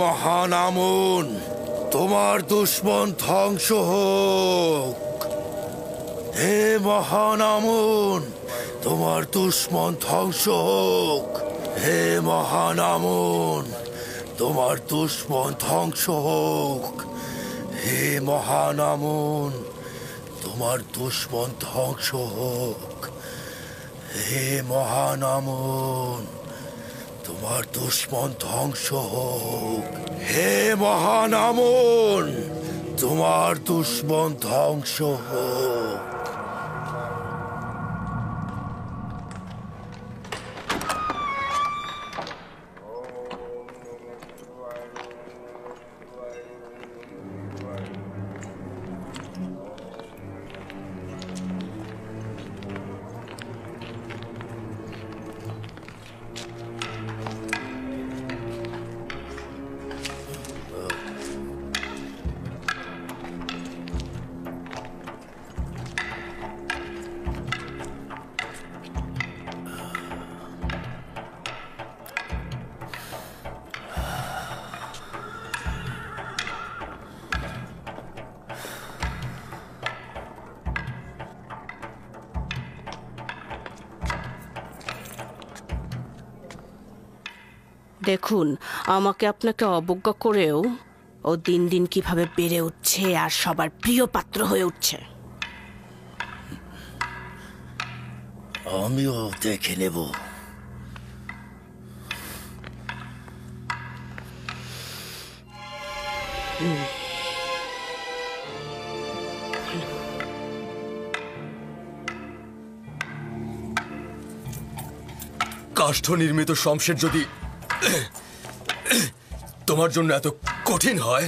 মহান আমুন, তোমার দুশ্মন ধ্বংস হোক। হে মহান আমুন, তোমার দুশ্মন ধ্বংস হোক। হে মহান আমুন, তোমার দুশ্মন ধ্বংস হোক। হে মহান আমুন, তোমার দুশ্মন ধ্বংস হোক। হে মহান আমুন, তোমার দুশ্মন ধ্বংস হোক। হে মহান আমুন, তোমার দুশ্মন ধ্বংস হোক। দেখুন, আমাকে আপনাকে অবজ্ঞা করেও ও দিন দিন কিভাবে বেড়ে উঠছে আর সবার প্রিয় পাত্র হয়ে উঠছে। আমিও দেখে নেব। কাষ্ঠ নির্মিত শমশের যদি তোমার জন্য এত কঠিন হয়,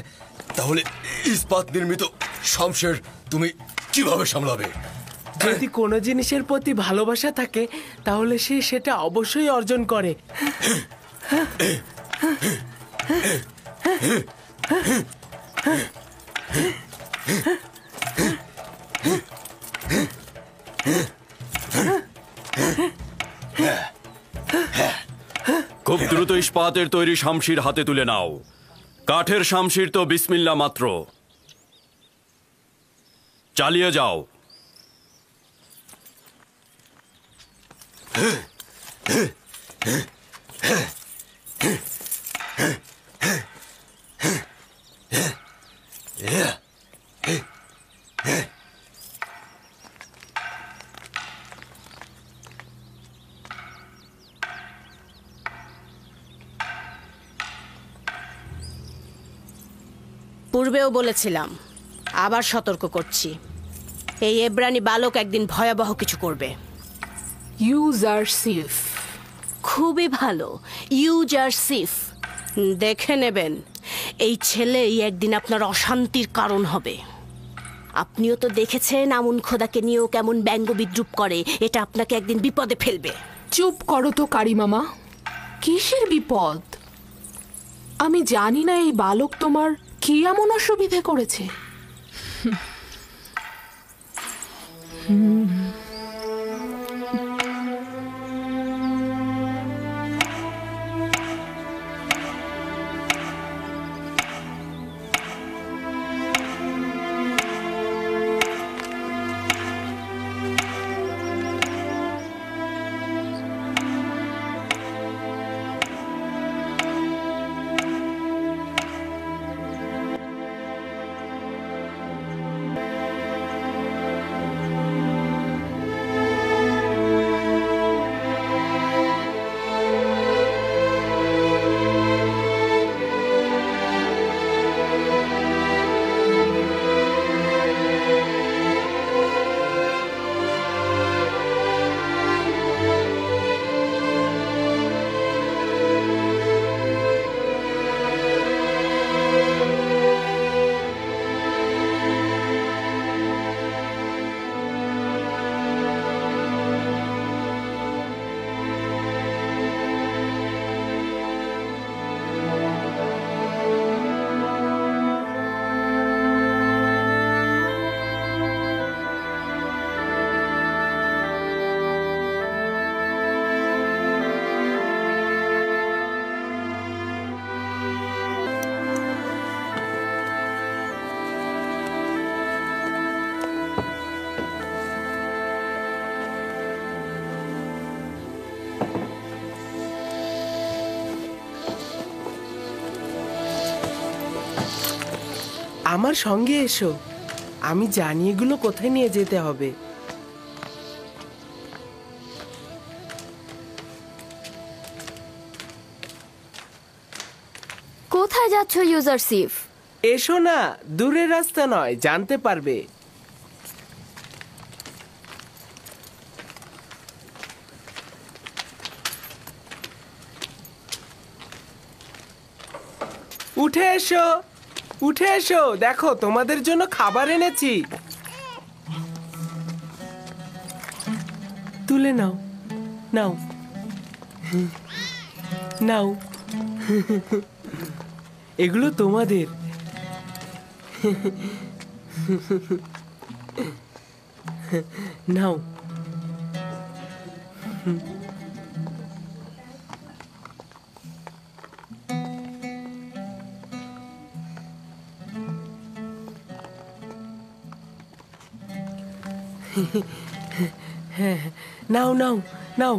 তাহলে ইস্পাত নির্মিত শমশের তুমি কিভাবে সামলাবে? যদি কোনো জিনিসের প্রতি ভালোবাসা থাকে তাহলে সে সেটা অবশ্যই অর্জন করে। খুব দ্রুত ইস্পাতের তৈরি শামশির হাতে তুলে নাও। কাঠের শামশির তো বিসমিল্লাহ মাত্র। চালিয়ে যাও। পূর্বেও বলেছিলাম, আবার সতর্ক করছি, এই এব্রানি বালক একদিন ভয়াবহ কিছু করবে। ইউজারসিফ। খুবই ভালো, ইউজারসিফ। দেখে নেবেন, এই ছেলেই একদিন আপনার অশান্তির কারণ হবে। আপনিও তো দেখেছেন আমুন খোদাকে নিয়েও কেমন ব্যঙ্গ বিদ্রুপ করে। এটা আপনাকে একদিন বিপদে ফেলবে। চুপ করো তো কারি মামা, কিসের বিপদ? আমি জানি না এই বালক তোমার কি এমন অসুবিধে করেছে। আমার সঙ্গে এসো, আমি জানি এগুলো কোথায় নিয়ে যেতে হবে। কোথায় যাচ্ছ ইউজারশিপ? এসো না, দূরের রাস্তা নয়, জানতে পারবে। উঠে এসো, উঠে এসো, দেখো তোমাদের জন্য খাবার এনেছি। তুলে নাও, নাও, নাও। এগুলো তোমাদের। নাও। নাও, নাও, নাও।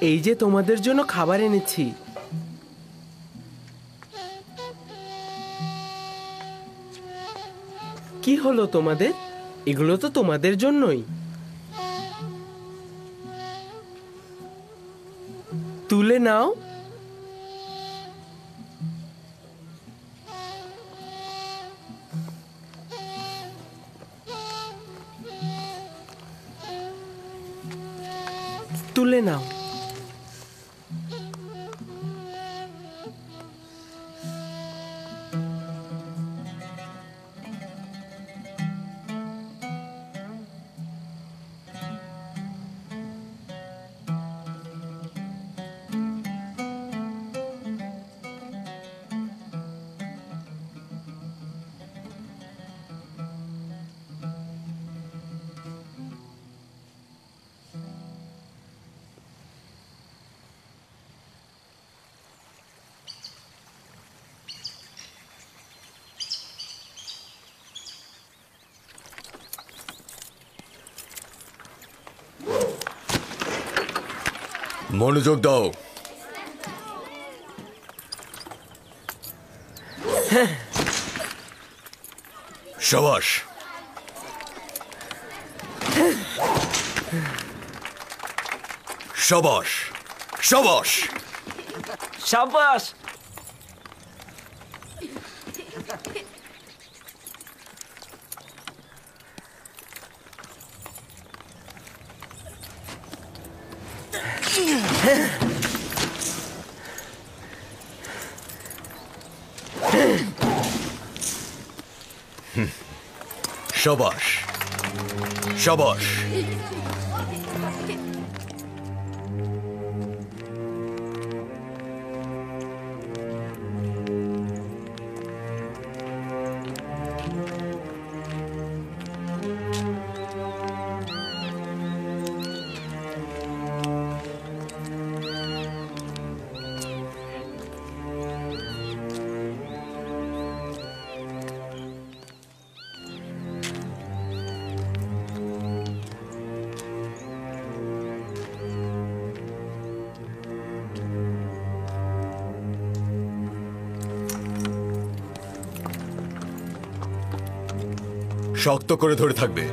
এই যে তোমাদের জন্য খাবার এনেছি। কি হলো তোমাদের? এগুলো তো তোমাদের জন্যই। তুলে নাও। তুলে নাও। মনোযোগ দাও। শাবাশ। শাবাশ, শাবাশ, সাবাস। শাবাশ, শাবাশ। শক্ত করে ধরে থাকবে।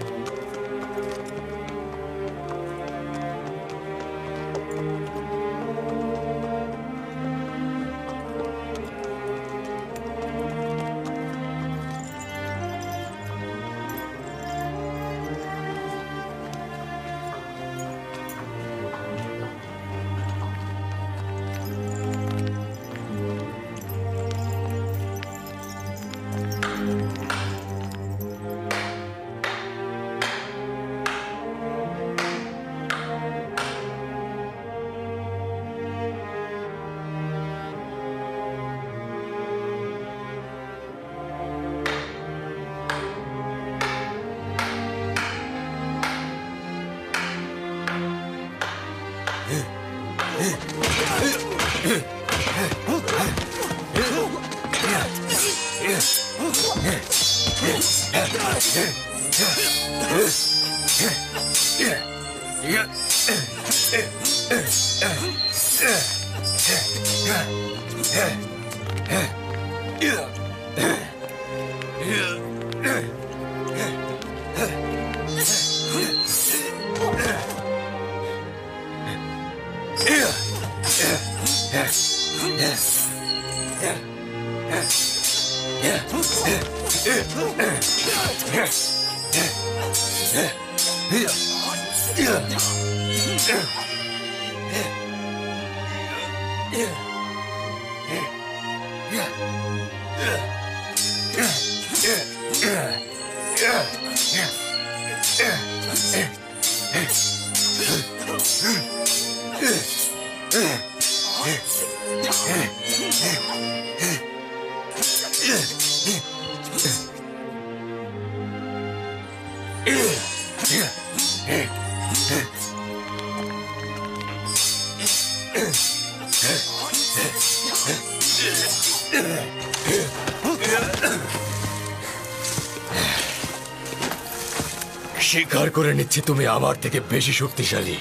স্বীকার করে নিচ্ছি তুমি আমার থেকে বেশি শক্তিশালী।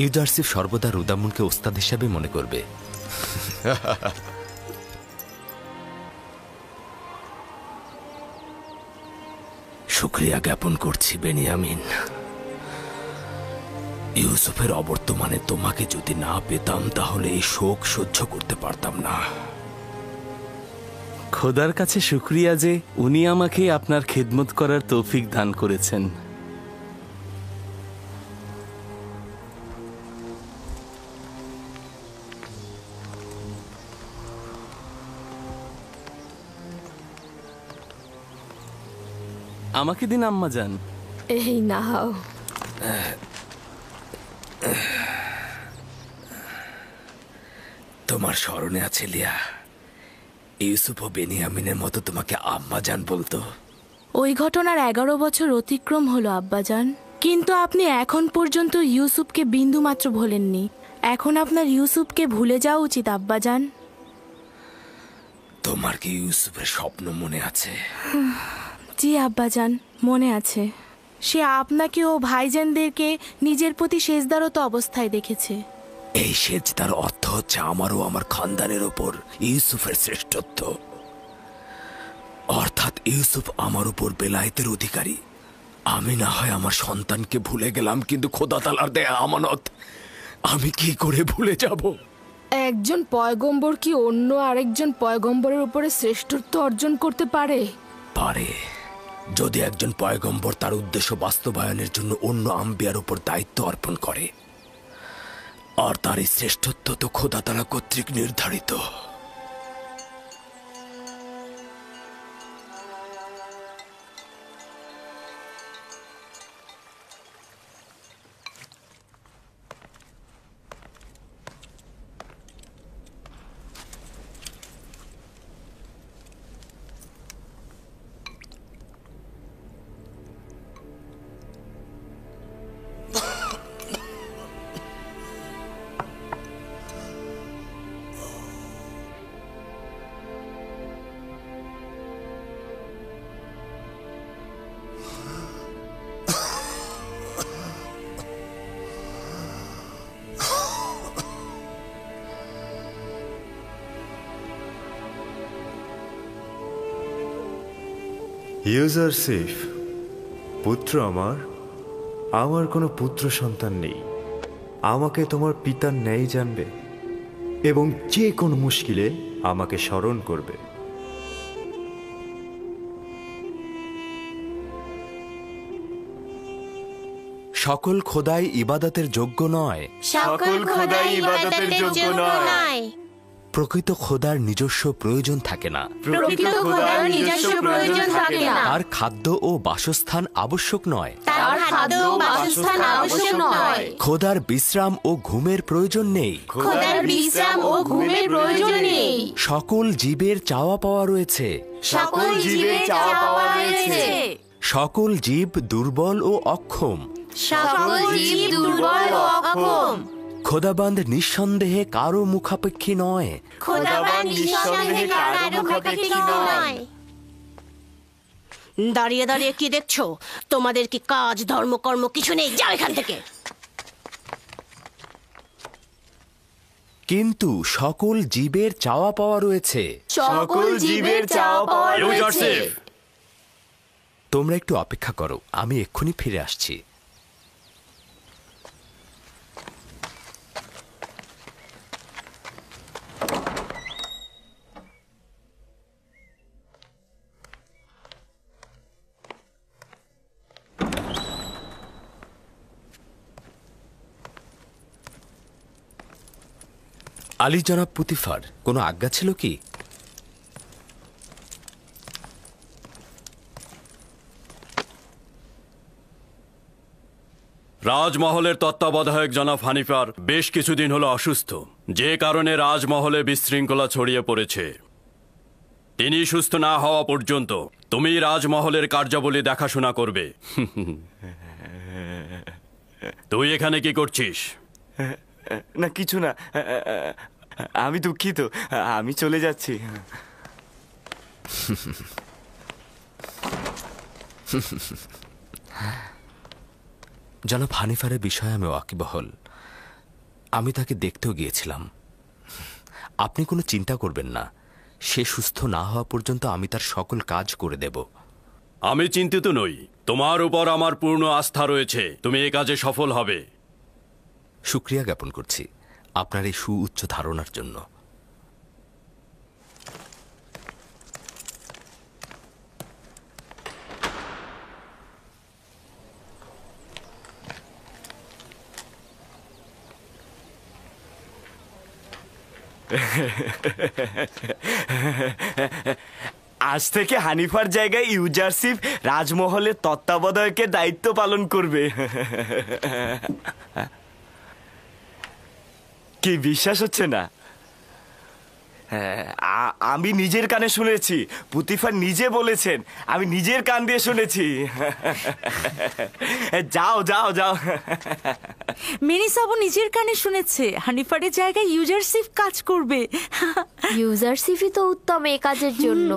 ইউজারসিফ সর্বদা রুদামুনকে ওস্তাদ হিসাবে মনে করবে। শুক্রিয়া জ্ঞাপন করছি বেনিয়ামিন। ইউসুফের অবর্তমানে তোমাকে যদি না পেতাম তাহলে এই শোক সহ্য করতে পারতাম না। খোদার কাছে শুক্রিয়া যে উনি আমাকে আপনার খেদমত করার তৌফিক দান করেছেন। আমাকে দিন আম্মা যান। এই নাও। তোমার স্মরণে আছে লিয়া, ইউসুফ ও বেনিয়ামিনের মতো তোমাকে আম্মা জান বলতো? ওই ঘটনার 11 বছর অতিক্রম হলো আব্বাজান, কিন্তু আপনি এখন পর্যন্ত ইউসুফকে বিন্দু মাত্র ভোলেননি। এখন আপনার ইউসুফকে ভুলে যাওয়া উচিত আব্বাজান। তোমার কি ইউসুফের স্বপ্ন মনে আছে? জি আব্বাজান, মনে আছে। সে আপনাকে ও ভাইজানদেরকে নিজের প্রতি সেজদারত অবস্থায় দেখেছে। এই সেজদার অর্থ হচ্ছে আমার ও আমার খানদানের ওপর ইউসুফের শ্রেষ্ঠত্ব। অর্থাৎ ইউসুফ আমার উপর বেলায়েতের অধিকারী। আমি না হয় আমার সন্তানকে ভুলে গেলাম, কিন্তু খোদা তাআলার দেয়া আমানত আমি কি করে ভুলে যাব? একজন পয়গম্বর কি অন্য আরেকজন পয়গম্বরের উপরে শ্রেষ্ঠত্ব অর্জন করতে পারে? পারে, যদি একজন পয়গম্বর তার উদ্দেশ্য বাস্তবায়নের জন্য অন্য আম্বিয়ার উপর দায়িত্ব অর্পণ করে। আর তার এই শ্রেষ্ঠত্ব তো খোদা তাআলা কর্তৃক নির্ধারিত। ইউজারসিফ, পুত্র আমার কোনো পুত্র সন্তান নেই। আমাকে তোমার পিতার ন্যায় জানবে এবং যে কোনো মুশকিলে আমাকে স্মরণ করবে। সকল খোদাই ইবাদতের যোগ্য নয়। সকল খোদাই ইবাদতের যোগ্য নয়। প্রকৃত খোদার নিজস্ব প্রয়োজন থাকে না। প্রকৃত খোদার নিজস্ব প্রয়োজন থাকে না। তার খাদ্য ও বাসস্থান আবশ্যক নয়। তার খাদ্য ও বাসস্থান আবশ্যক নয়। খোদার বিশ্রাম ও ঘুমের প্রয়োজন নেই। খোদার বিশ্রাম ও ঘুমের প্রয়োজন নেই। সকল জীবের চাওয়া পাওয়া রয়েছে। সকল জীবের চাওয়া পাওয়া রয়েছে। সকল জীব দুর্বল ও অক্ষম। সকল জীব দুর্বল ও অক্ষম। খোদাবন্দ নিঃসন্দেহে কারো মুখাপেক্ষী নয়। দাঁড়িয়ে দাঁড়িয়ে কি দেখছো? তোমাদের কি কাজ ধর্মকর্ম কিছু নেই? যাও এখান থেকে। কিন্তু সকল জীবের চাওয়া পাওয়া রয়েছে। তোমরা একটু অপেক্ষা করো, আমি এক্ষুনি ফিরে আসছি। আলী জনাব পুতিফার, কোনো আজ্ঞা ছিল কি? রাজমহলের তত্ত্বাবধায়ক জনাব হানিফার বেশ কিছুদিন হলো অসুস্থ, যে কারণে রাজমহলে বিশৃঙ্খলা ছড়িয়ে পড়েছে। তিনি সুস্থ না হওয়া পর্যন্ত তুমি রাজমহলের কার্যাবলী দেখাশোনা করবে। তুই এখানে কি করছিস? না কিছু না, আমি দুঃখিত, আমি চলে যাচ্ছি। জনাব হানিফারের বিষয়ে আমি ওয়াকিবহল। আমি তাকে দেখতেও গিয়েছিলাম। আপনি কোনো চিন্তা করবেন না, সে সুস্থ না হওয়া পর্যন্ত আমি তার সকল কাজ করে দেব। আমি চিন্তিত নই, তোমার উপর আমার পূর্ণ আস্থা রয়েছে, তুমি এই কাজে সফল হবে। শুকরিয়া জ্ঞাপন করছি আপনার এই সুউচ্চ ধারণার জন্য। আজ থেকে হানিফার জায়গায় ইউজারশিপ রাজমহলের তত্ত্বাবধায়কের দায়িত্ব পালন করবে। কি বিশ্বাস হচ্ছে না? আমি নিজের কানে শুনেছি, পুতিফার নিজে বলেছেন, আমি নিজের কান দিয়ে শুনেছি। যাও যাও যাও। মেনিসাবও নিজের কানে শুনেছে হানিফারের জায়গায় ইউজারশিপ কাজ করবে। ইউজারশিপই তো উত্তম এই কাজের জন্য।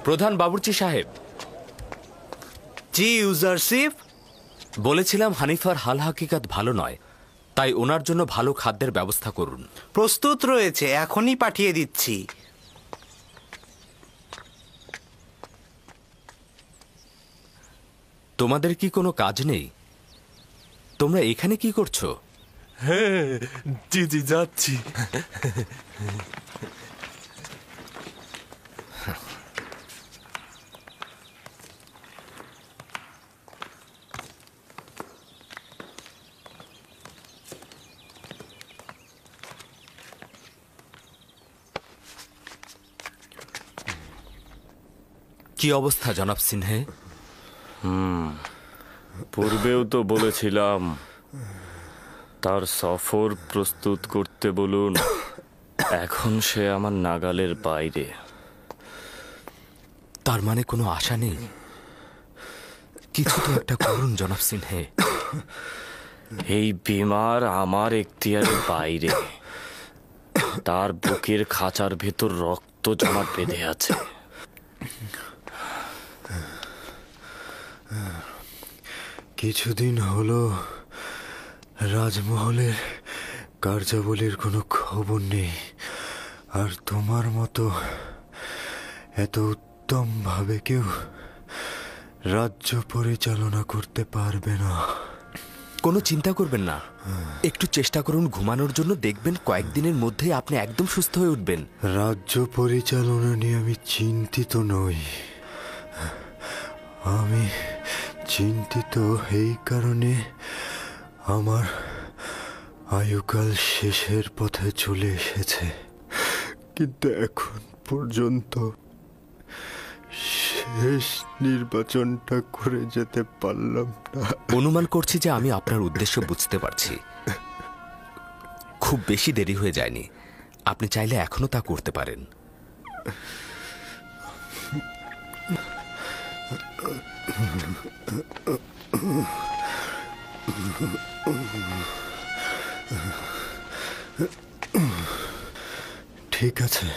প্রধান বাবুর্চি সাহেব। জি ইউজারশিপ। বলেছিলাম হানিফার হাল হাকিকাত ভালো নয়, তাই ওনার জন্য ভালো খাদ্যের ব্যবস্থা করুন। প্রস্তুত রয়েছে, এখনই পাঠিয়ে দিচ্ছি। তোমাদের কি কোনো কাজ নেই? তোমরা এখানে কি করছো? হ্যাঁ জি জি যাচ্ছি। কি অবস্থা জনাব সিনহে? পূর্বেও তো বলেছিলাম তার সফর প্রস্তুত করতে বলুন, এখন সে আমার নাগালের বাইরে। তার মানে কোনো আশা নেই? কিছু তো একটা করুন জনাব সিনহে। এই বিমার আমার এখতিয়ারের বাইরে, তার বুকের খাঁচার ভেতর রক্ত জমাট বেঁধে আছে। কিছুদিন হলো রাজমহলের কার্যাবলীর কোনো খবর নেই, আর তোমার মতো এত উত্তমভাবে কেউ রাজ্য পরিচালনা করতে পারবে না। কোনো চিন্তা করবেন না, একটু চেষ্টা করুন ঘুমানোর জন্য, দেখবেন কয়েকদিনের মধ্যেই আপনি একদম সুস্থ হয়ে উঠবেন। রাজ্য পরিচালনা নিয়ে আমি চিন্তিত নই। আমি চিন্তিত এই কারণে আমার আয়ুকাল শেষের পথে চলে এসেছে, কিন্তু এখন পর্যন্ত শেষ নির্বাচনটা করে যেতে পারলাম না। অনুমান করছি যে আমি আপনার উদ্দেশ্য বুঝতে পারছি। খুব বেশি দেরি হয়ে যায়নি, আপনি চাইলে এখনো তা করতে পারেন। ঠিক আছে,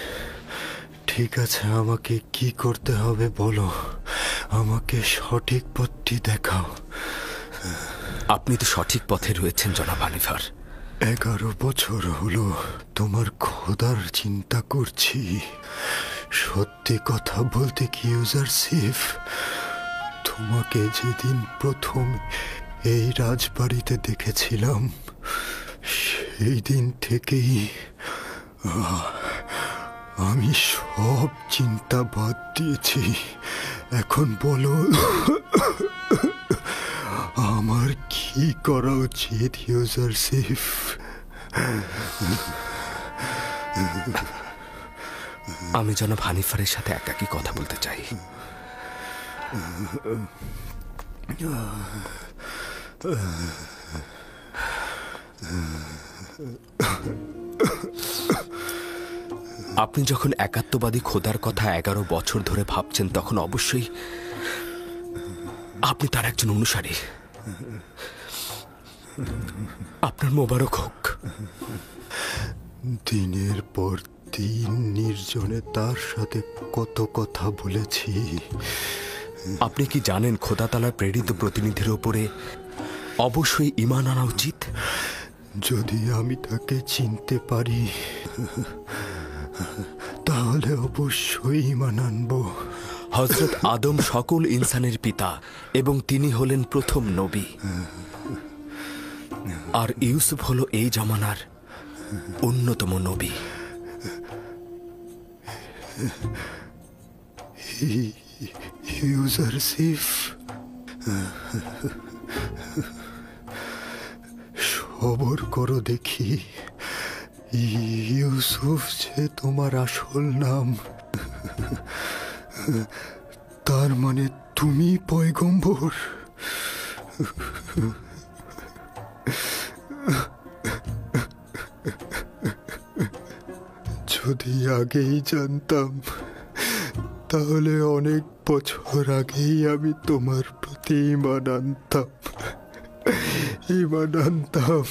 ঠিক আছে, আমাকে কি করতে হবে বলো, আমাকে সঠিক পথটি দেখাও। আপনি তো সঠিক পথে রয়েছেন জনাব হানিফার। 11 বছর হলো তোমার খোদার চিন্তা করছি। সত্যি কথা বলতে কি ইউজারশিপ, তোমাকে যেদিন প্রথম এই রাজবাড়িতে দেখেছিলাম সেই দিন থেকেই আমি সব চিন্তা বাদ দিয়েছি। এখন বলো আমার কি করা উচিত ইউজারশিপ? আমি জনাব হানিফারের সাথে একাকী কথা বলতে চাই। আপনি যখন একাত্মবাদী খোদার কথা 11 বছর ধরে ভাবছেন, তখন অবশ্যই আপনি তার একজন অনুসারী। আপনার মোবারক হোক। দিনের পর দিন নির্জনে তার সাথে কত কথা বলেছি। আপনি কি জানেন খোদা তাআলার প্রেরিত প্রতিনিধির উপরে অবশ্যই ঈমান আনা উচিত? যদি আমি তাকে চিনতে পারি তাহলে অবশ্যই ঈমান আনব। হযরত আদম সকল ইনসানের পিতা এবং তিনি হলেন প্রথম নবী। আর ইউসুফ হলো এই জামানার অন্যতম নবী। ইউজারশিপ, সবর করো দেখি। ইউসুফ যে তোমার আসল নাম, তার মানে তুমি পয়গম্বর। যদি আগেই জানতাম তাহলে অনেক বছর আগেই আমি তোমার প্রতি ঈমান আনতাম। ঈমান আনতাম।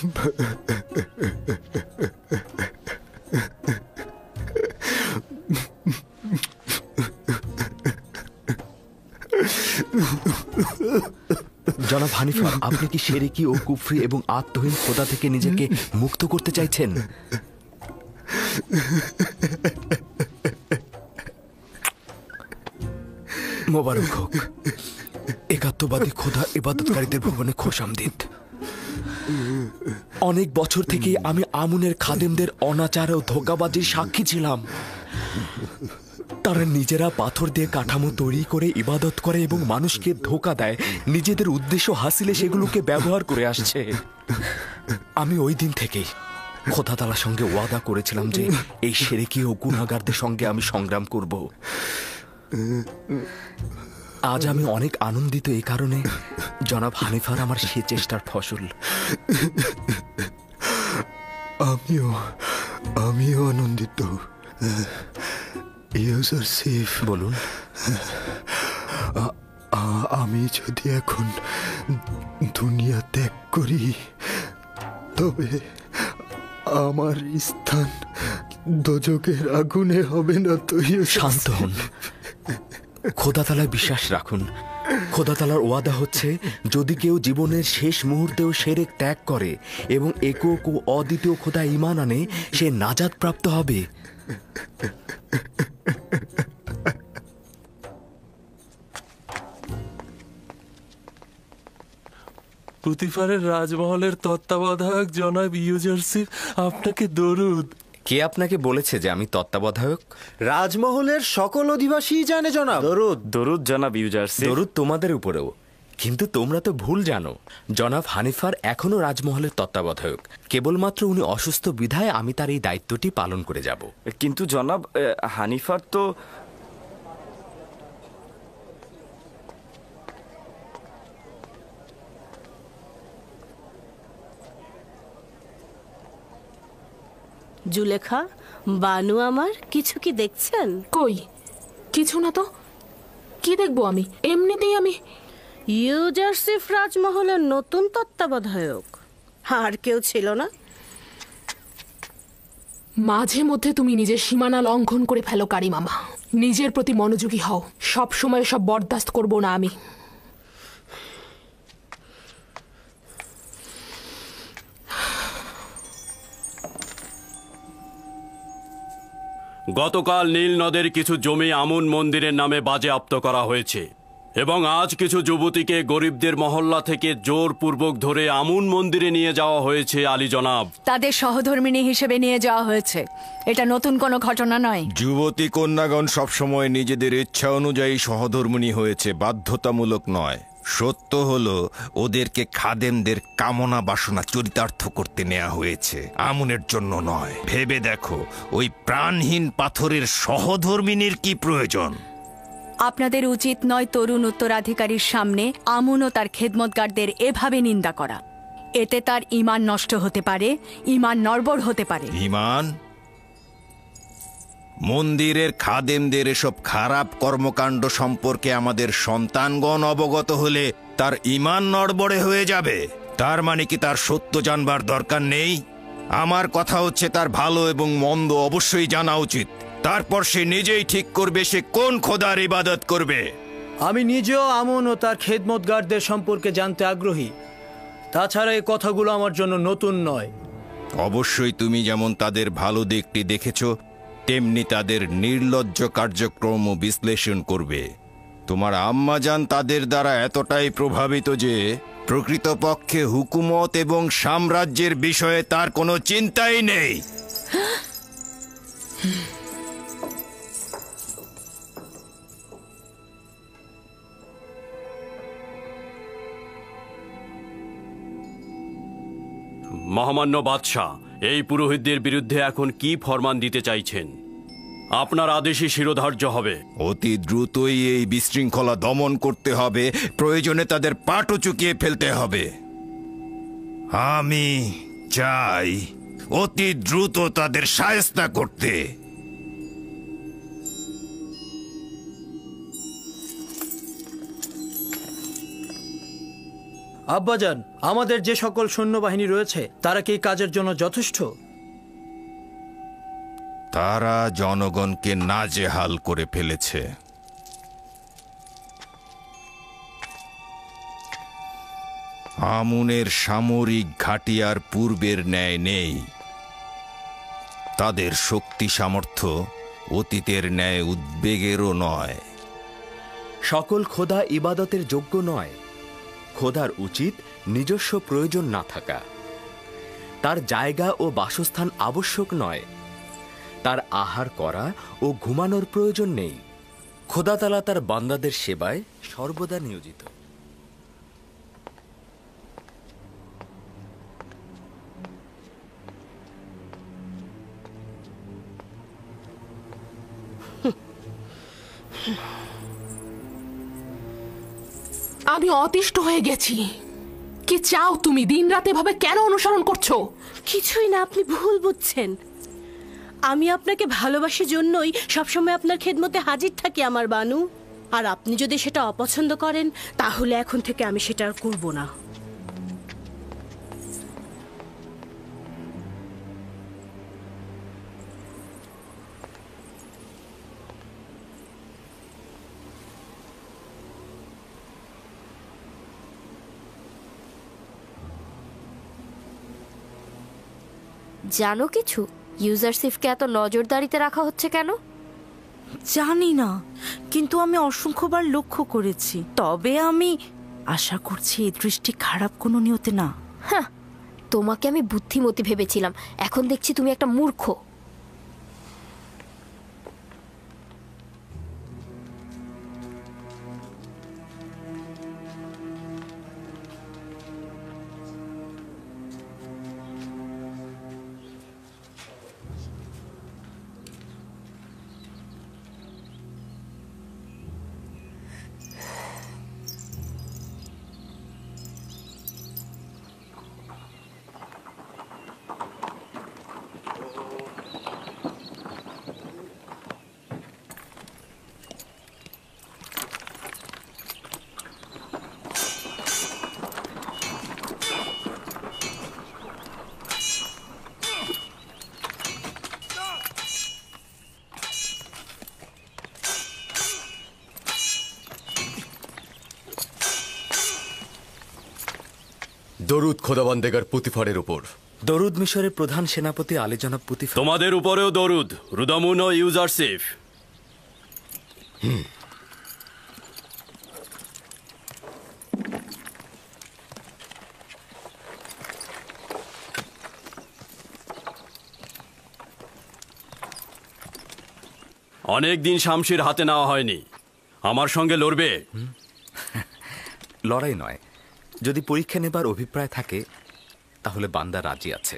জনাব হানিফা, আপনি কি শিরকি ও কুফরি এবং আত্মহীন খোদা থেকে নিজেকে মুক্ত করতে চাইছেন? মোবারক হোক। একাত্মবাদী খোদা ইবাদতকারীদের ভবনে খোশামদিদ। অনেক বছর থেকে আমি আমুনের খাদেমদের অনাচার ও ধোঁকাবাজির সাক্ষী ছিলাম। তারা নিজেরা পাথর দিয়ে কাঠামো তৈরি করে ইবাদত করে এবং মানুষকে ধোঁকা দেয়, নিজেদের উদ্দেশ্য হাসিলে সেগুলোকে ব্যবহার করে আসছে। আমি ওই দিন থেকেই খোদা তাআলার সঙ্গে ওয়াদা করেছিলাম যে এই শিরকি ও গুনাহগারদের সঙ্গে আমি সংগ্রাম করব। আজ আমি অনেক আনন্দিত এই কারণে জনাব হানিফার আমার সে চেষ্টার ফসল। আমিও আনন্দিত। ইউজারশিপ, বলুন। আমি যদি এখন দুনিয়া ত্যাগ করি তবে আমার স্থান দোজখের আগুনে হবে না তো? শান্ত হন, খোদা তাআলায় বিশ্বাস রাখুন। খোদা তাআলার ওয়াদা হচ্ছে, যদি কেউ জীবনের শেষ মুহূর্তেও শিরক ত্যাগ করে এবং একক ও অদ্বিতীয় খোদা ঈমান আনে, সে নাজাত প্রাপ্ত হবে। পুতিফারের রাজমহলের তত্ত্বাবধায়ক জনাব ইউজারশিপ, আপনাকে দরুদ। কে আপনাকে বলেছে যে আমি তত্ত্বাবধায়ক? রাজমহলের সকল অধিবাসী জানে জনাব। দরুদ। দরুদ জনাব ইউজারশিপ। দরুদ তোমাদের উপরেও। কিন্তু তোমরা তো ভুল জানো, জনাব হানিফার এখনো রাজমহলের তত্ত্বাবধায়ক। কেবলমাত্র উনি অসুস্থ বিধায় আমি তার এই দায়িত্বটি পালন করে যাব। কিন্তু জনাব, হানিফার তো জুলেখা, বানু আমার, কিছু কি দেখছেন? কই কিছু না তো। কি দেখবো আমি? এমনিতেই আমি ইউজারসিফ রাজমহলের নতুন তত্ত্বাবধায়ক। আর কেউ ছিল না? মাঝে মধ্যে তুমি নিজের সীমানা লঙ্ঘন করে ফেলো কারি মামা। নিজের প্রতি মনোযোগী হও। সব সময় সব বরদাস্ত করব না আমি। গতকাল নীল নদের কিছু জমি আমুন মন্দিরের নামে বাজেয়াপ্ত করা হয়েছে এবং আজ কিছু যুবতীকে গরিবদের মহল্লা থেকে জোরপূর্বক ধরে আমুন মন্দিরে নিয়ে যাওয়া হয়েছে আলী জনাব। তাদের সহধর্মিণী হিসেবে নিয়ে যাওয়া হয়েছে। এটা নতুন কোনো ঘটনা নয়। যুবতী কন্যাগণ সবসময় নিজেদের ইচ্ছা অনুযায়ী সহধর্মিণী হয়েছে, বাধ্যতামূলক নয়। সত্য হলো ওদেরকে খাদেমদের কামনা বাসনা চরিতার্থ করতে নেওয়া হয়েছে, আমুনের জন্য নয়। ভেবে দেখো, ওই প্রাণহীন পাথরের সহধর্মিনীর কি প্রয়োজন? আপনাদের উচিত নয় তরুণ উত্তরাধিকারীর সামনে আমুন ও তার খেদমতগারদের এভাবে নিন্দা করা। এতে তার ঈমান নষ্ট হতে পারে, ঈমান নড়বড় হতে পারে। ঈমান? মন্দিরের খাদেমদের এসব খারাপ কর্মকাণ্ড সম্পর্কে আমাদের সন্তানগণ অবগত হলে তার ঈমান নড়বড়ে হয়ে যাবে? তার মানে কি তার সত্য জানবার দরকার নেই? আমার কথা হচ্ছে, তার ভালো এবং মন্দ অবশ্যই জানা উচিত। তারপর সে নিজেই ঠিক করবে সে কোন খোদার ইবাদত করবে। আমি নিজেও আমন ও তার খেদমতগারদের সম্পর্কে জানতে আগ্রহী। তাছাড়া এই কথাগুলো আমার জন্য নতুন নয়। অবশ্যই তুমি যেমন তাদের ভালো দিকটি দেখেছ, তেমনি তাদের নির্লজ্জ কার্যক্রম বিশ্লেষণ করবে। তোমার আম্মাজান তাদের দ্বারা এতটাই প্রভাবিত যে প্রকৃতপক্ষে হুকুমত এবং সাম্রাজ্যের বিষয়ে তার কোনো চিন্তাই নেই। মহামান্য বাদশাহ, এই পুরোহিতদের বিরুদ্ধে এখন কি ফরমান দিতে চাইছেন? আপনার আদেশই শিরোধার্য হবে। অতি দ্রুতই এই বিশৃঙ্খলা দমন করতে হবে, প্রয়োজনে তাদের পাটও চুকিয়ে ফেলতে হবে। আমি চাই অতি দ্রুত তাদের শায়েস্তা করতে। আব্বাজান, আমাদের যে সকল সৈন্যবাহিনী রয়েছে তারা কি কাজের জন্য যথেষ্ট? তারা জনগণকে নাজেহাল করে ফেলেছে। আমুনের সামরিক ঘাঁটি আর পূর্বের ন্যায় নেই। তাদের শক্তি সামর্থ্য অতীতের ন্যায় উদ্বেগেরও নয়। সকল খোদা ইবাদতের যোগ্য নয়। খোদার উচিত নিজস্ব প্রয়োজন না থাকা। তার জায়গা ও বাসস্থান আবশ্যক নয়। তার আহার করা ও ঘুমানোর প্রয়োজন নেই। খোদা তাআলা তার বান্দাদের সেবায় সর্বদা নিয়োজিত। আমি অতিষ্ঠ হয়ে গেছি। কি চাও তুমি? দিন রাতে ভাবে কেন অনুসরণ করছো? কিছুই না, আপনি ভুল বুঝছেন। আমি আপনাকে ভালোবাসি জন্যই সবসময় আপনার খেদমতে হাজির থাকি আমার বানু। আর আপনি যদি সেটা অপছন্দ করেন তাহলে এখন থেকে আমি সেটা আর করব না। জানো কিছু? ইউজারসিফকে এত নজরদারিতে রাখা হচ্ছে কেন? জানি না, কিন্তু আমি অসংখ্যবার লক্ষ্য করেছি। তবে আমি আশা করছি এই দৃষ্টি খারাপ কোনো নিয়তে না। হ্যাঁ, তোমাকে আমি বুদ্ধিমতী ভেবেছিলাম, এখন দেখছি তুমি একটা মূর্খ। দরুদ খোদাবন্দেগার পুতিফারের উপর। দরুদ মিশরের প্রধান সেনাপতি আলী জনাব পুতিফার। তোমাদের উপরেও দরুদ, রুদামুন ও ইউজারসিফ। অনেকদিন শামশির হাতে নেওয়া হয়নি, আমার সঙ্গে লড়বে? লড়াই নয়, যদি পরীক্ষা নেবার অভিপ্রায় থাকে তাহলে বান্দা রাজি আছে।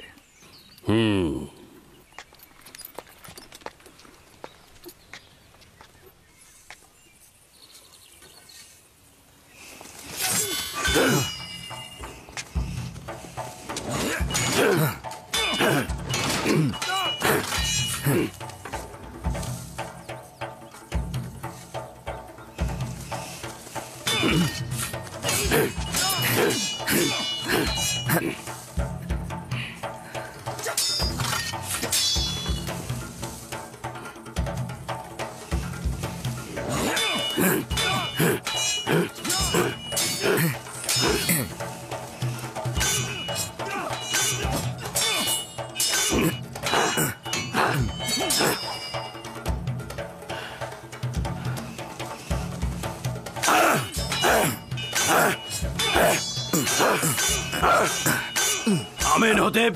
আমেনহোতেপ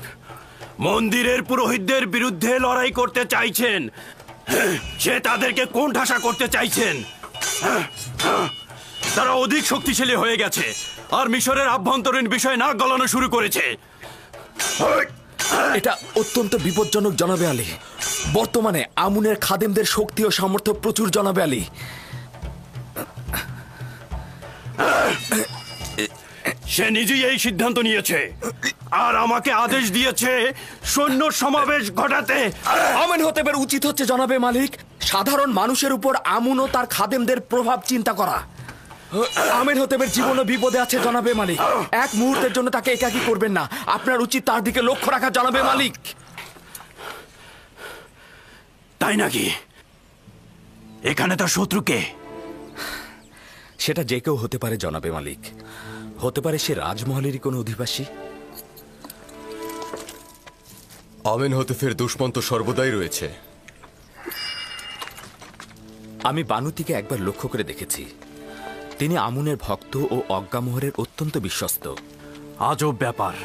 মন্দিরের পুরোহিতদের বিরুদ্ধে লড়াই করতে চাইছেন। সে তাদেরকে কোণঠাসা করতে চাইছেন। তারা অধিক শক্তিশালী হয়ে গেছে আর মিশরের আভ্যন্তরীণ বিষয় নাক গলানো শুরু করেছে। এটা অত্যন্ত বিপজ্জনক জনাবে আলী। বর্তমানে আমুনের খাদেমদের শক্তি ও সামর্থ্য প্রচুর জনাবে আলী। সে নিজেই এই সিদ্ধান্ত নিয়েছে আর আমাকে আদেশ দিয়েছে সৈন্য সমাবেশ ঘটাতে। আমেনহোতেপের উচিত হচ্ছে জনাবে মালিক সাধারণ মানুষের উপর আমুন ও তার খাদেমদের প্রভাব চিন্তা করা। আমেনহোতেপের জীবনও বিপদে আছে জনাবে মালিক। এক মুহূর্তের জন্য তাকে একাকী করবেন না, আপনার উচিত তার দিকে লক্ষ্য রাখা জনাবে মালিক। তাই নাকি? এখানে তার শত্রুকে? সেটা যে কেউ হতে পারে জনাবে মালিক। হতে পারে সে রাজমহলেরই কোনো অধিবাসী। আমেনহোতেপের দুশ্মন তো সর্বদাই রয়েছে। আমি বানুতিকে একবার লক্ষ্য করে দেখেছি। তিনি আমুনের ভক্ত ও অজ্ঞামোহরের অত্যন্ত বিশ্বস্ত। আজব ব্যাপার।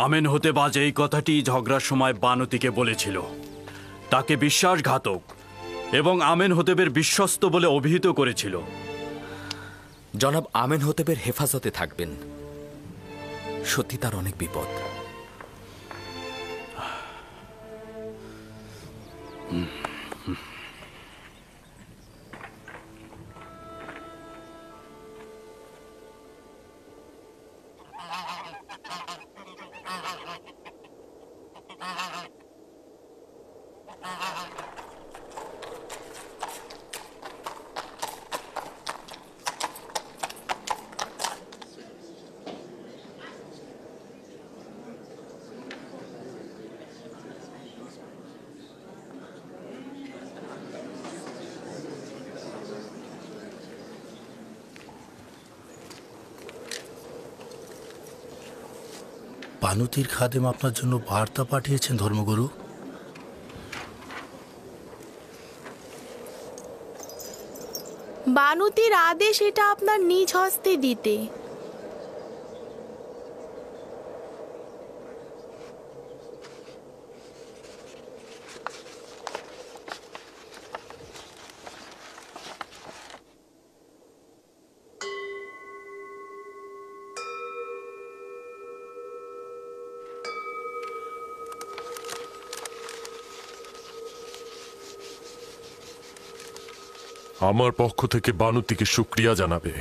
আমেনহোতেপ আজ এই কথাটি ঝগড়ার সময় বানুতিকে বলেছিল। তাকে বিশ্বাসঘাতক এবং আমেনহোতেপের বিশ্বস্ত বলে অভিহিত করেছিল। জনাব আমেনহোতেপের হেফাজতে থাকবেন। সত্যি তার অনেক বিপদ। বানুতির খাদেম আপনার জন্য বার্তা পাঠিয়েছেন ধর্মগুরু। বানুতির আদেশ এটা আপনার নিজ হস্তে দিতে। আমার পক্ষ থেকে বানুতিকে শুকরিয়া জানাবে।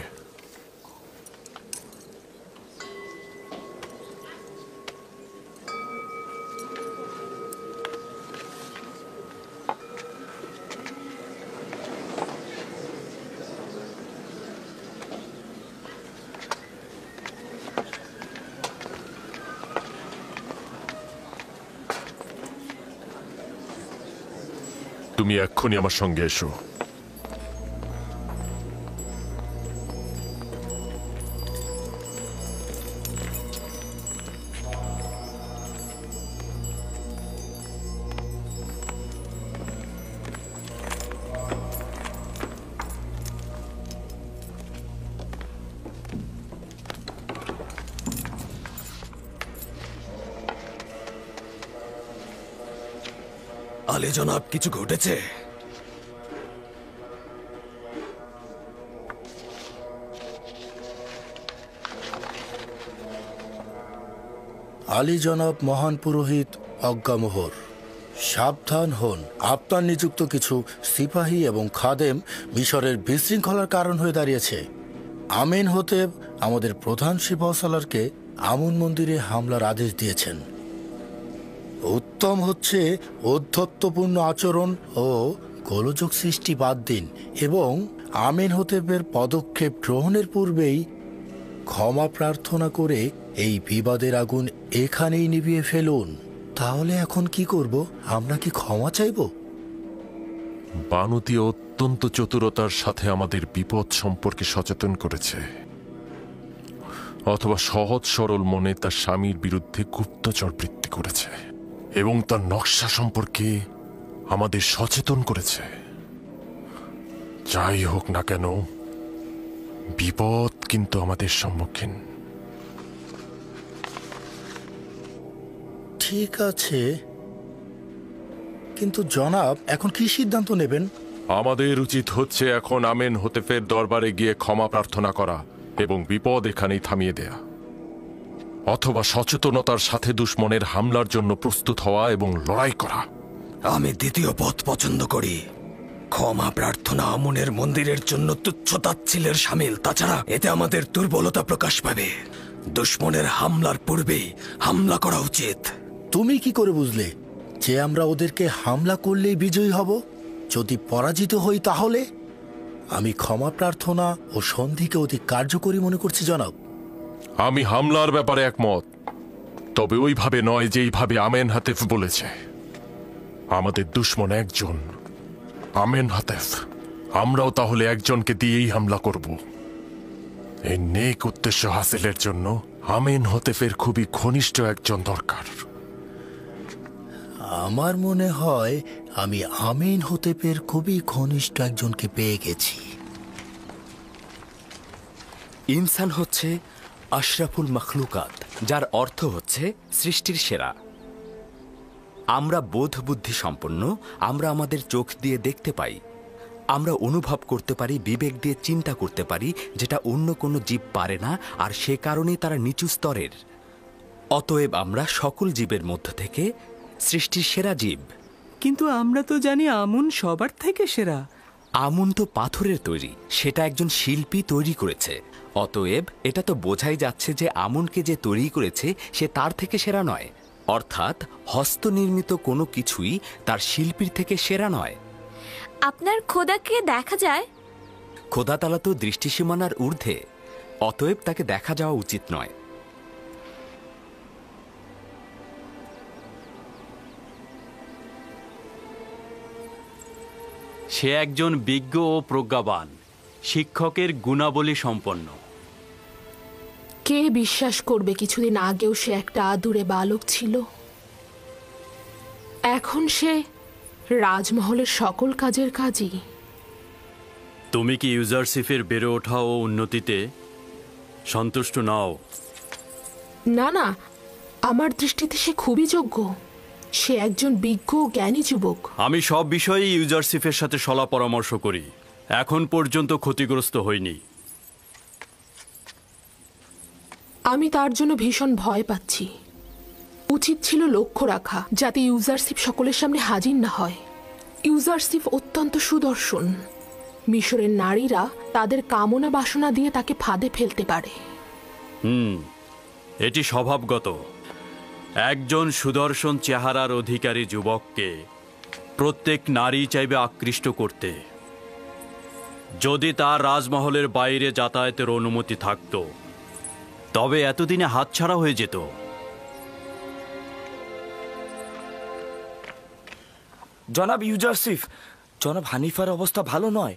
তুমি এক্ষুনি আমার সঙ্গে এসো। আলী জনাব, কিছু ঘটেছে? আলী জনাব মহান পুরোহিত অজ্ঞামোহর, সাবধান হন। আপনার নিযুক্ত কিছু সিপাহী এবং খাদেম মিশরের বিশৃঙ্খলার কারণ হয়ে দাঁড়িয়েছে। আমিন হতেব আমাদের প্রধান সিপাহসালারকে আমুন মন্দিরে হামলার আদেশ দিয়েছেন। উত্তম হচ্ছে ঔদ্ধত্যপূর্ণ আচরণ ও গোলযোগ সৃষ্টি বাদ দিন এবং আমিন হতেবের পদক্ষেপ গ্রহণের পূর্বেই ক্ষমা প্রার্থনা করে এই বিবাদের আগুন এখানেই নিভিয়ে ফেলুন। তাহলে এখন কি করব? আমরা কি ক্ষমা চাইব? বানুতি অত্যন্ত চতুরতার সাথে আমাদের বিপদ সম্পর্কে সচেতন করেছে, অথবা সহজ সরল মনে তার স্বামীর বিরুদ্ধে গুপ্তচর বৃত্তি করেছে এবং তার নকশা সম্পর্কে আমাদের সচেতন করেছে। যাই হোক না কেন, বিপদ কিন্তু আমাদের সম্মুখীন। ঠিক আছে, কিন্তু জনাব এখন কি সিদ্ধান্ত নেবেন? আমাদের উচিত হচ্ছে এখন আমেন হতেফের দরবারে গিয়ে ক্ষমা প্রার্থনা করা এবং বিপদ এখানেই থামিয়ে দেয়া, অথবা সচেতনতার সাথে দুশ্মনের হামলার জন্য প্রস্তুত হওয়া এবং লড়াই করা। আমি দ্বিতীয় পথ পছন্দ করি। ক্ষমা প্রার্থনা আমনের মন্দিরের জন্য তুচ্ছতাচ্ছিলের সামিল। তাছাড়া এতে আমাদের দুর্বলতা প্রকাশ পাবে। দুশ্মনের হামলার পূর্বেই হামলা করা উচিত। তুমি কি করে বুঝলে যে আমরা ওদেরকে হামলা করলেই বিজয়ী হব? যদি পরাজিত হই তাহলে? আমি ক্ষমা প্রার্থনা ও সন্ধিকে অতি কার্যকরী মনে করছি জনাব। আমি হামলার ব্যাপারে একমত, তবে ওইভাবে নয় যেইভাবে আমেন হাতেফ বলেছে। আমাদের দুশ্মন একজন, আমেন হাতেফ। আমরাও তাহলে একজনকে দিয়েই হামলা করব। এই নেক উদ্দেশ্য হাসিলের জন্য আমেন হতেফের খুবই ঘনিষ্ঠ একজন দরকার। আমার মনে হয় আমি আমিন হতেপের খুবই ঘনিষ্ঠ একজনকে পেয়ে গেছি। ইনসান হচ্ছে আশরাফুল মখলুকাত, যার অর্থ হচ্ছে সৃষ্টির সেরা। আমরা বোধ বুদ্ধি সম্পন্ন, আমরা আমাদের চোখ দিয়ে দেখতে পাই, আমরা অনুভব করতে পারি, বিবেক দিয়ে চিন্তা করতে পারি, যেটা অন্য কোনো জীব পারে না, আর সে কারণেই তারা নিচু স্তরের। অতএব আমরা সকল জীবের মধ্য থেকে সৃষ্টির সেরা জীব। কিন্তু আমরা তো জানি আমুন সবার থেকে সেরা। আমুন তো পাথরের তৈরি, সেটা একজন শিল্পী তৈরি করেছে। অতএব এটা তো বোঝাই যাচ্ছে যে আমুনকে যে তৈরি করেছে সে তার থেকে সেরা নয়। অর্থাৎ হস্তনির্মিত কোনো কিছুই তার শিল্পীর থেকে সেরা নয়। আপনার খোদাকে দেখা যায়? খোদা তাআলা তো দৃষ্টিসীমানার ঊর্ধ্বে, অতএব তাকে দেখা যাওয়া উচিত নয়। সে একজন বিজ্ঞ ও প্রজ্ঞাবান, শিক্ষকের গুণাবলী সম্পন্ন। কে বিশ্বাস করবে কিছুদিন আগেও সে একটা আদুরে বালক ছিল? এখন সে রাজমহলের সকল কাজের কাজই। তুমি কি ইউজারশিপের বেড়ে ওঠা ও উন্নতিতে সন্তুষ্ট নাও? না না, আমার দৃষ্টিতে সে খুবই যোগ্য। সে একজন বিজ্ঞ ও জ্ঞানী যুবক। আমি সব বিষয়েই ইউজারশিপের সাথে সলা পরামর্শ করি, এখন পর্যন্ত ক্ষতিগ্রস্ত হইনি। আমি তার জন্য ভীষণ ভয় পাচ্ছি। উচিত ছিল লক্ষ্য রাখা যাতে ইউজারশিপ সকলের সামনে হাজির না হয়। ইউজারশিপ অত্যন্ত সুদর্শন। মিশরের নারীরা তাদের কামনা বাসনা দিয়ে তাকে ফাঁদে ফেলতে পারে। এটি স্বভাবগত। একজন সুদর্শন চেহারার অধিকারী যুবককে প্রত্যেক নারী চাইবে আকৃষ্ট করতে। যদি তার রাজমহলের বাইরে যাতায়াতের অনুমতি থাকত, তবে এতদিনে হাতছাড়া হয়ে যেত। জনাব ইউজারশিফ, জনাব হানিফার অবস্থা ভালো নয়।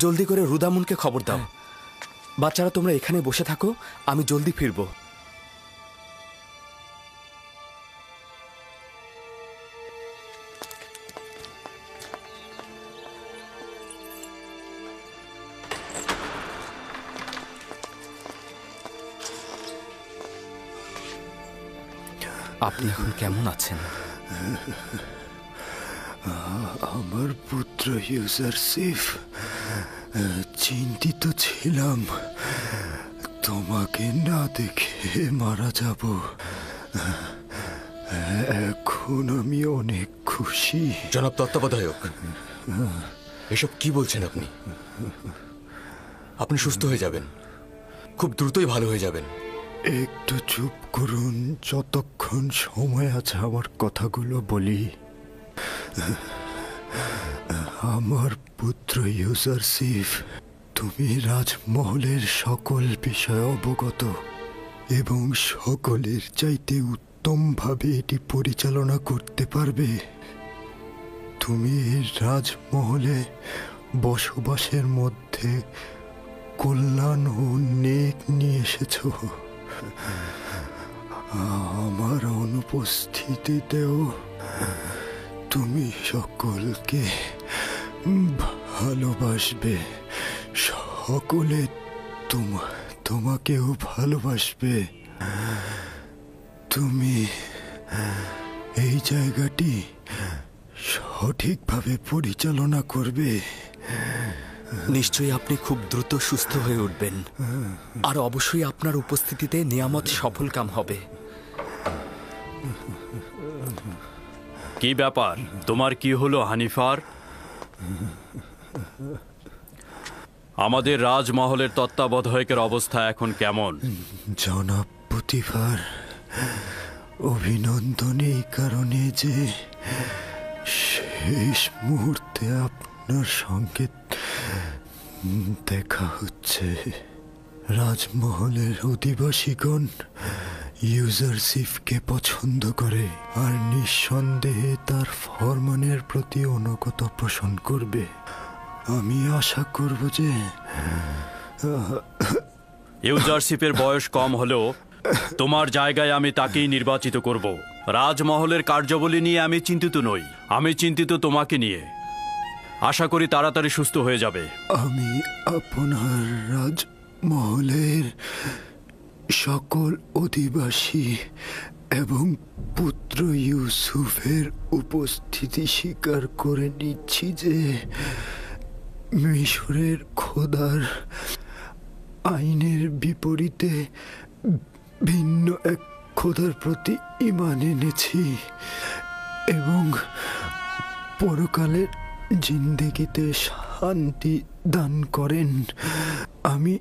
জলদি করে রুদামুনকে খবর দাও। বাচ্চারা তোমরা এখানে বসে থাকো, আমি জলদি ফিরবো। আপনি এখন কেমন আছেন? আমার পুত্র ইউজারসিফ, চিন্তিত ছিলাম তোমাকে না দেখে মারা যাব। এখন আমি অনেক খুশি। জনাব তত্ত্বাবধায়ক, এসব কি বলছেন আপনি? আপনি সুস্থ হয়ে যাবেন, খুব দ্রুতই ভালো হয়ে যাবেন। একটু চুপ করুন, যতক্ষণ সময় আছে আমার কথাগুলো বলি। আমার পুত্র ইউজারসিফ, তুমি রাজমহলের সকল বিষয়ে অবগত এবং সকলের চাইতে উত্তমভাবে এটি পরিচালনা করতে পারবে। তুমি এই রাজমহলে বসবাসের মধ্যে কল্যাণ ও নেক নিয়ে এসেছ। আমার অনুপস্থিতিতেও তুমি সকলকে ভালোবাসবে, সকলে তোমাকেও ভালোবাসবে। তুমি এই জায়গাটি সঠিকভাবে পরিচালনা করবে। নিশ্চয়ই আপনি খুব দ্রুত সুস্থ হয়ে উঠবেন, আর অবশ্যই আপনার উপস্থিতিতে নিয়ামত সফল কাম হবে। কি ব্যাপার, তোমার কি হলো হানিফার? আমাদের রাজমহলের তত্ত্বাবধায়কের অবস্থা এখন কেমন? জনাব পুতিফার, অভিনন্দন এই কারণে যে শেষ মুহূর্তে আপনার সঙ্গে দেখা হচ্ছে। রাজমহলের অধিবাসীগণ ইউজারসিফকে পছন্দ করে আর নিঃসন্দেহে তার ফরমানের প্রতি অনুগত পোষণ করবে। আমি আশা করব যে ইউজারসিফের বয়স কম হলেও তোমার জায়গায় আমি তাকেই নির্বাচিত করব। রাজমহলের কার্যাবলী নিয়ে আমি চিন্তিত নই, আমি চিন্তিত তোমাকে নিয়ে। আশা করি তাড়াতাড়ি সুস্থ হয়ে যাবে। আমি আপনার রাজমহলের সকল অধিবাসী এবং পুত্র ইউসুফের উপস্থিতি স্বীকার করে নিচ্ছি যে মিশরের খোদার আইনের বিপরীতে ভিন্ন এক খোদার প্রতি ঈমান এনেছি এবং পরকালের জিন্দেগিতে শান্তি দান করেন। আমি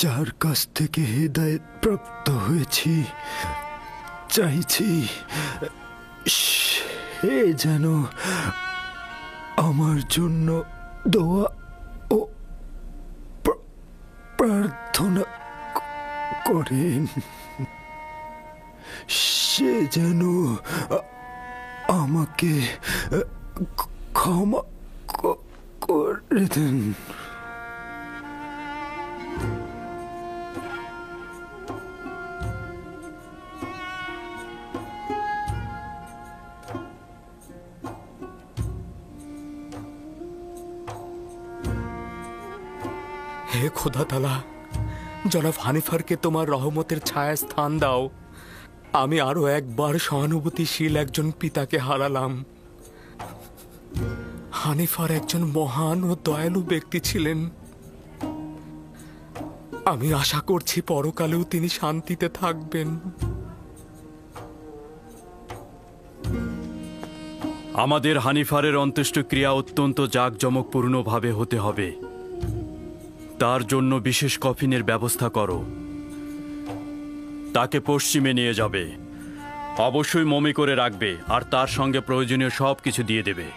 যার কাছ থেকে হেদায়েত প্রাপ্ত হয়েছি, চাইছি সে যেন আমার জন্য দোয়া ও প্রার্থনা করেন। সে যেন আমাকে ক্ষমা করে দেন। হে খোদা তাআলা, জনাব হানিফারকে তোমার রহমতের ছায়া স্থান দাও। আমি আরো একবার সহানুভূতিশীল একজন পিতাকে হারালাম। হানিফার একজন মহান ও দয়ালু ব্যক্তি ছিলেন। আমি আশা করছি পরকালেও তিনি শান্তিতে থাকবেন। আমাদের হানিফারের অন্ত্যেষ্টিক্রিয়া অত্যন্ত জাঁকজমকপূর্ণভাবে হতে হবে। তার জন্য বিশেষ কফিনের ব্যবস্থা করো। তাকে পশ্চিমে নিয়ে যাবে, অবশ্যই মমি করে রাখবে আর তার সঙ্গে প্রয়োজনীয় সব কিছু দিয়ে দেবে।